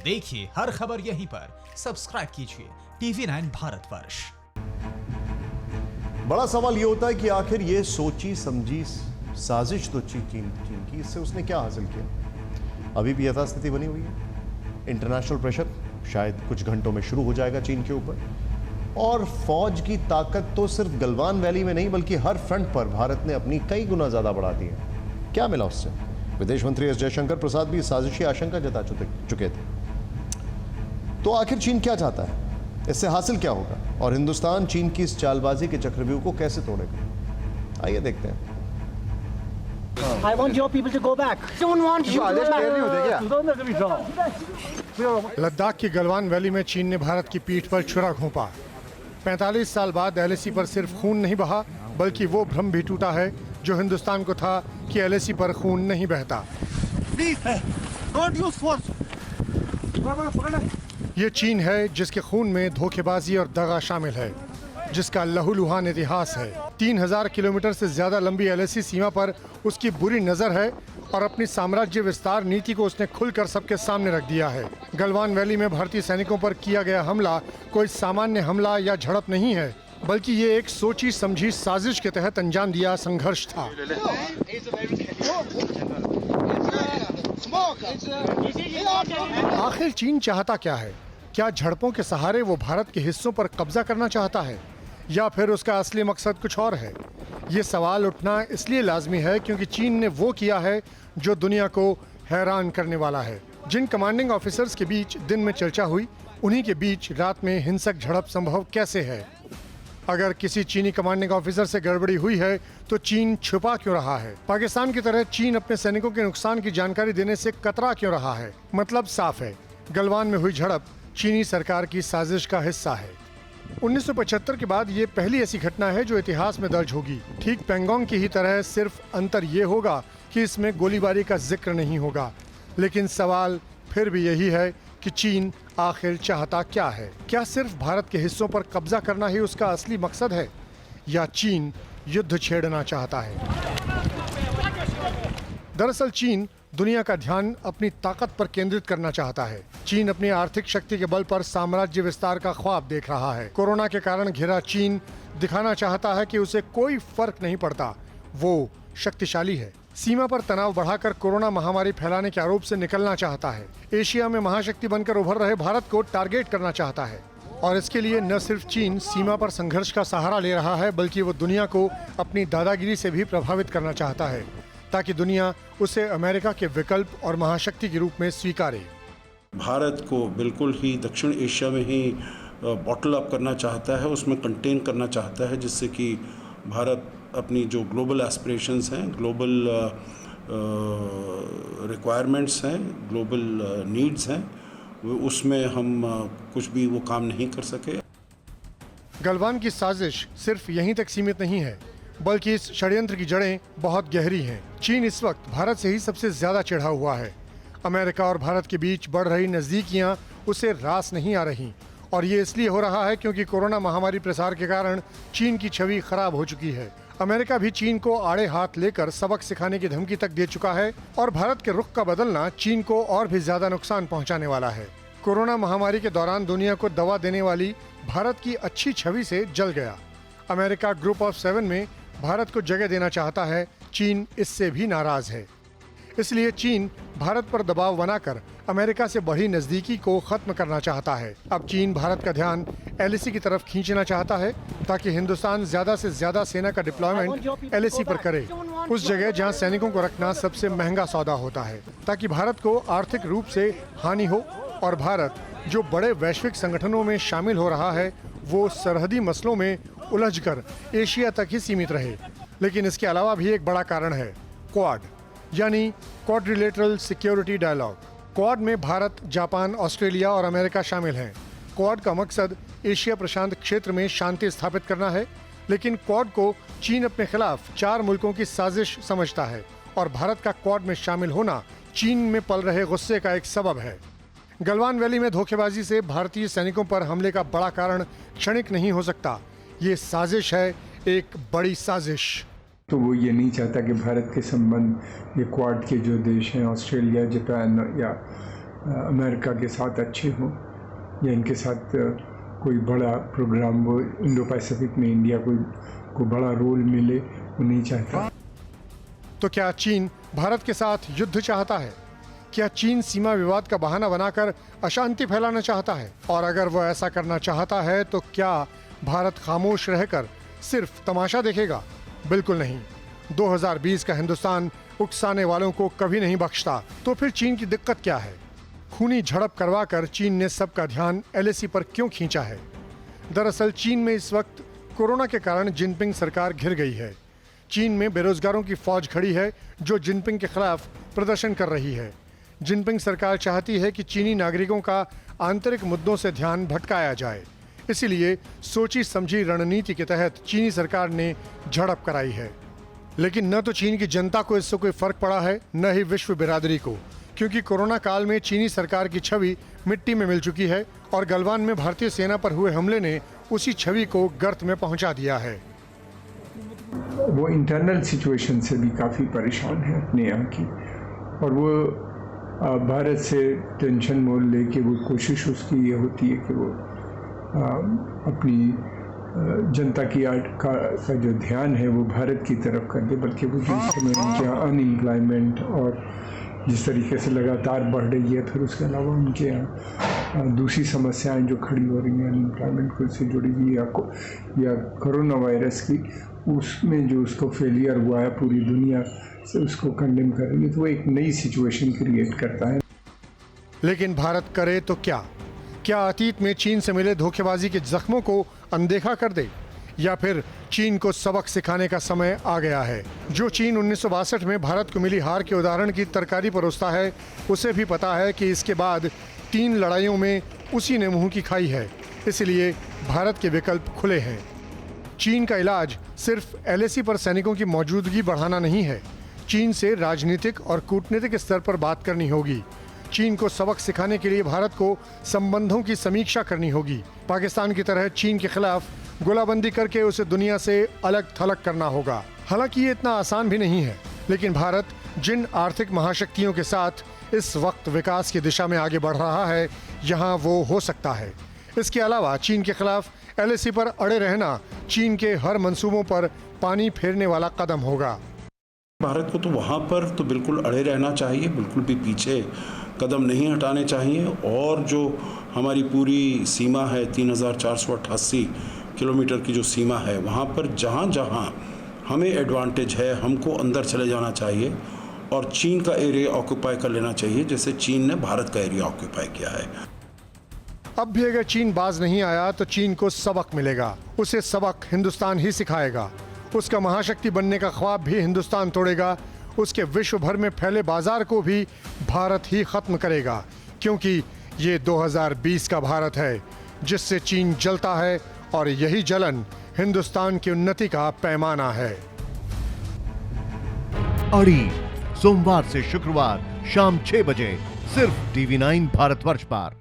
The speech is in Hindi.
देखिए हर खबर यहीं पर। सब्सक्राइब कीजिए TV9 भारतवर्ष। बड़ा सवाल ये होता है कि आखिर ये सोची समझी साजिश तो चीन की, इससे उसने क्या हासिल किया? अभी भी यथास्थिति बनी हुई है। इंटरनेशनल प्रेशर शायद कुछ घंटों में शुरू हो जाएगा चीन के ऊपर, और फौज की ताकत तो सिर्फ गलवान वैली में नहीं बल्कि हर फ्रंट पर भारत ने अपनी कई गुना ज्यादा बढ़ा दी है। क्या मिला उससे? विदेश मंत्री एस जयशंकर प्रसाद भी साजिशी आशंका जता चुके थे। तो आखिर चीन क्या चाहता है? इससे हासिल क्या होगा? और हिंदुस्तान चीन की इस चालबाजी के चक्रव्यूह को कैसे तोड़ेगा? आइए देखते हैं। I want your people to go back. Don't want you to go back. Ladakh की गलवान वैली में चीन ने भारत की पीठ पर छुरा घोंपा। 45 साल बाद LAC पर सिर्फ खून नहीं बहा, बल्कि वो भ्रम भी टूटा है जो हिंदुस्तान को था कि LAC पर खून नहीं बहता। ये चीन है जिसके खून में धोखेबाजी और दगा शामिल है, जिसका लहूलुहान इतिहास है। 3000 किलोमीटर से ज्यादा लंबी LAC सीमा पर उसकी बुरी नजर है और अपनी साम्राज्य विस्तार नीति को उसने खुलकर सबके सामने रख दिया है। गलवान वैली में भारतीय सैनिकों पर किया गया हमला कोई सामान्य हमला या झड़प नहीं है, बल्कि ये एक सोची समझी साजिश के तहत अंजाम दिया संघर्ष था। आखिर चीन चाहता क्या है? क्या झड़पों के सहारे वो भारत के हिस्सों पर कब्जा करना चाहता है, या फिर उसका असली मकसद कुछ और है? ये सवाल उठना इसलिए लाजमी है क्योंकि चीन ने वो किया है जो दुनिया को हैरान करने वाला है। जिन कमांडिंग ऑफिसर्स के बीच दिन में चर्चा हुई, उन्हीं के बीच रात में हिंसक झड़प संभव कैसे है? अगर किसी चीनी कमांडिंग ऑफिसर से गड़बड़ी हुई है तो चीन छुपा क्यों रहा है? पाकिस्तान की तरह चीन अपने सैनिकों के नुकसान की जानकारी देने से कतरा क्यों रहा है? मतलब साफ है, गलवान में हुई झड़प चीनी सरकार की साजिश का हिस्सा है। 1975 के बाद ये पहली ऐसी घटना है जो इतिहास में दर्ज होगी। ठीक पेंगोंग की ही तरह, सिर्फ अंतर ये होगा कि इसमें गोलीबारी का जिक्र नहीं होगा। लेकिन सवाल फिर भी यही है कि चीन आखिर चाहता क्या है? क्या सिर्फ भारत के हिस्सों पर कब्जा करना ही उसका असली मकसद है, या चीन युद्ध छेड़ना चाहता है? दरअसल चीन दुनिया का ध्यान अपनी ताकत पर केंद्रित करना चाहता है। चीन अपनी आर्थिक शक्ति के बल पर साम्राज्य विस्तार का ख्वाब देख रहा है। कोरोना के कारण घिरा चीन दिखाना चाहता है कि उसे कोई फर्क नहीं पड़ता, वो शक्तिशाली है। सीमा पर तनाव बढ़ाकर कोरोना महामारी फैलाने के आरोप से निकलना चाहता है। एशिया में महाशक्ति बनकर उभर रहे भारत को टारगेट करना चाहता है। और इसके लिए न सिर्फ चीन सीमा पर संघर्ष का सहारा ले रहा है, बल्कि वो दुनिया को अपनी दादागिरी से भी प्रभावित करना चाहता है, ताकि दुनिया उसे अमेरिका के विकल्प और महाशक्ति के रूप में स्वीकारे। भारत को बिल्कुल ही दक्षिण एशिया में ही बॉटल अप करना चाहता है, उसमें कंटेन करना चाहता है, जिससे कि भारत अपनी जो ग्लोबल एस्पिरेशंस हैं, ग्लोबल रिक्वायरमेंट्स हैं, ग्लोबल नीड्स हैं, उसमें हम कुछ भी वो काम नहीं कर सके। गलवान की साजिश सिर्फ यहीं तक सीमित नहीं है, बल्कि इस षड्यंत्र की जड़ें बहुत गहरी हैं। चीन इस वक्त भारत से ही सबसे ज्यादा चिढ़ा हुआ है। अमेरिका और भारत के बीच बढ़ रही नजदीकियां उसे रास नहीं आ रही, और ये इसलिए हो रहा है क्योंकि कोरोना महामारी प्रसार के कारण चीन की छवि खराब हो चुकी है। अमेरिका भी चीन को आड़े हाथ लेकर सबक सिखाने की धमकी तक दे चुका है, और भारत के रुख का बदलना चीन को और भी ज्यादा नुकसान पहुंचाने वाला है। कोरोना महामारी के दौरान दुनिया को दवा देने वाली भारत की अच्छी छवि से जल गया। अमेरिका ग्रुप ऑफ 7 में भारत को जगह देना चाहता है। चीन इससे भी नाराज है। इसलिए चीन भारत पर दबाव बनाकर अमेरिका से बढ़ी नजदीकी को खत्म करना चाहता है। अब चीन भारत का ध्यान LAC की तरफ खींचना चाहता है, ताकि हिंदुस्तान ज्यादा से ज्यादा सेना का डिप्लॉयमेंट LAC पर करे, उस जगह जहां सैनिकों को रखना सबसे महंगा सौदा होता है, ताकि भारत को आर्थिक रूप से हानि हो और भारत जो बड़े वैश्विक संगठनों में शामिल हो रहा है वो सरहदी मसलों में उलझकर एशिया तक ही सीमित रहे। लेकिन इसके अलावा भी एक बड़ा कारण है, क्वाड यानी क्वाड्रिलेटरल सिक्योरिटी डायलॉग। क्वाड में भारत, जापान, ऑस्ट्रेलिया और अमेरिका शामिल हैं। क्वाड का मकसद एशिया प्रशांत क्षेत्र में शांति स्थापित करना है, लेकिन क्वाड को चीन अपने खिलाफ 4 मुल्कों की साजिश समझता है, और भारत का क्वाड में शामिल होना चीन में पल रहे गुस्से का एक सबब है। गलवान वैली में धोखेबाजी से भारतीय सैनिकों पर हमले का बड़ा कारण क्षणिक नहीं हो सकता। ये साजिश है, एक बड़ी साजिश। तो वो ये नहीं चाहता कि भारत के संबंध ये क्वाड के जो देश हैं, ऑस्ट्रेलिया, जापान या अमेरिका के साथ अच्छे हों या इनके साथ कोई बड़ा प्रोग्राम वो इंडो पैसिफिक में इंडिया को बड़ा रोल मिले, वो नहीं चाहता। तो क्या चीन भारत के साथ युद्ध चाहता है? क्या चीन सीमा विवाद का बहाना बनाकर अशांति फैलाना चाहता है? और अगर वो ऐसा करना चाहता है तो क्या भारत खामोश रहकर सिर्फ तमाशा देखेगा? बिल्कुल नहीं। 2020 का हिंदुस्तान उकसाने वालों को कभी नहीं बख्शता। तो फिर चीन की दिक्कत क्या है? खूनी झड़प करवाकर चीन ने सबका ध्यान एलएसी पर क्यों खींचा है? दरअसल चीन में इस वक्त कोरोना के कारण जिनपिंग सरकार घिर गई है। चीन में बेरोजगारों की फौज खड़ी है जो जिनपिंग के खिलाफ प्रदर्शन कर रही है। जिनपिंग सरकार चाहती है कि चीनी नागरिकों का आंतरिक मुद्दों से ध्यान भटकाया जाए। इसीलिए सोची समझी रणनीति के तहत चीनी सरकार ने झड़प कराई है। लेकिन न तो चीन की जनता को इससे कोई फर्क पड़ा है, न ही विश्व बिरादरी को, क्योंकि कोरोना काल में चीनी सरकार की छवि मिट्टी में मिल चुकी है और गलवान में भारतीय सेना पर हुए हमले ने उसी छवि को गर्त में पहुंचा दिया है। वो इंटरनल सिचुएशन से भी काफ़ी परेशान है अपने यहाँ की, और वो भारत से टेंशन मोल लेके वो कोशिश उसकी ये होती है कि वो अपनी जनता की का जो ध्यान है वो भारत की तरफ कर दे, बल्कि वो जिस समय उनके यहाँ अनएम्प्लॉयमेंट और जिस तरीके से लगातार बढ़ रही है, फिर उसके अलावा उनके यहाँ दूसरी समस्याएं जो खड़ी हो रही हैं अनएम्प्लॉयमेंट को से जुड़ी हुई या कोरोना वायरस की, उसमें जो उसको फेलियर हुआ है पूरी दुनिया से उसको कंडेम कर रही है, तो वो एक नई सिचुएशन क्रिएट करता है। लेकिन भारत करे तो क्या? क्या अतीत में चीन से मिले धोखेबाजी के जख्मों को अनदेखा कर दे, या फिर चीन को सबक सिखाने का समय आ गया है? जो चीन 1962 में भारत को मिली हार के उदाहरण की तरकारी परोसता है, उसे भी पता है कि इसके बाद 3 लड़ाइयों में उसी ने मुंह की खाई है। इसलिए भारत के विकल्प खुले हैं। चीन का इलाज सिर्फ एलएसी पर सैनिकों की मौजूदगी बढ़ाना नहीं है। चीन से राजनीतिक और कूटनीतिक स्तर पर बात करनी होगी। चीन को सबक सिखाने के लिए भारत को संबंधों की समीक्षा करनी होगी। पाकिस्तान की तरह चीन के खिलाफ गोलाबंदी करके उसे दुनिया से अलग थलग करना होगा। हालांकि ये इतना आसान भी नहीं है, लेकिन भारत जिन आर्थिक महाशक्तियों के साथ इस वक्त विकास की दिशा में आगे बढ़ रहा है, यहाँ वो हो सकता है। इसके अलावा चीन के खिलाफ एलएसी पर अड़े रहना चीन के हर मंसूबों पर पानी फेरने वाला कदम होगा। भारत को तो वहाँ पर तो बिल्कुल अड़े रहना चाहिए, बिल्कुल भी पीछे कदम नहीं हटाने चाहिए। और जो हमारी पूरी सीमा है 3488 किलोमीटर की जो सीमा है, वहाँ पर जहाँ जहाँ हमें एडवांटेज है हमको अंदर चले जाना चाहिए और चीन का एरिया ऑक्यूपाई कर लेना चाहिए, जैसे चीन ने भारत का एरिया ऑक्यूपाई किया है। अब भी अगर चीन बाज नहीं आया तो चीन को सबक मिलेगा। उसे सबक हिंदुस्तान ही सिखाएगा। उसका महाशक्ति बनने का ख्वाब भी हिंदुस्तान तोड़ेगा। उसके विश्व भर में फैले बाजार को भी भारत ही खत्म करेगा, क्योंकि ये 2020 का भारत है जिससे चीन जलता है, और यही जलन हिंदुस्तान की उन्नति का पैमाना है। अड़ी सोमवार से शुक्रवार शाम 6 बजे सिर्फ TV9 भारतवर्ष पर।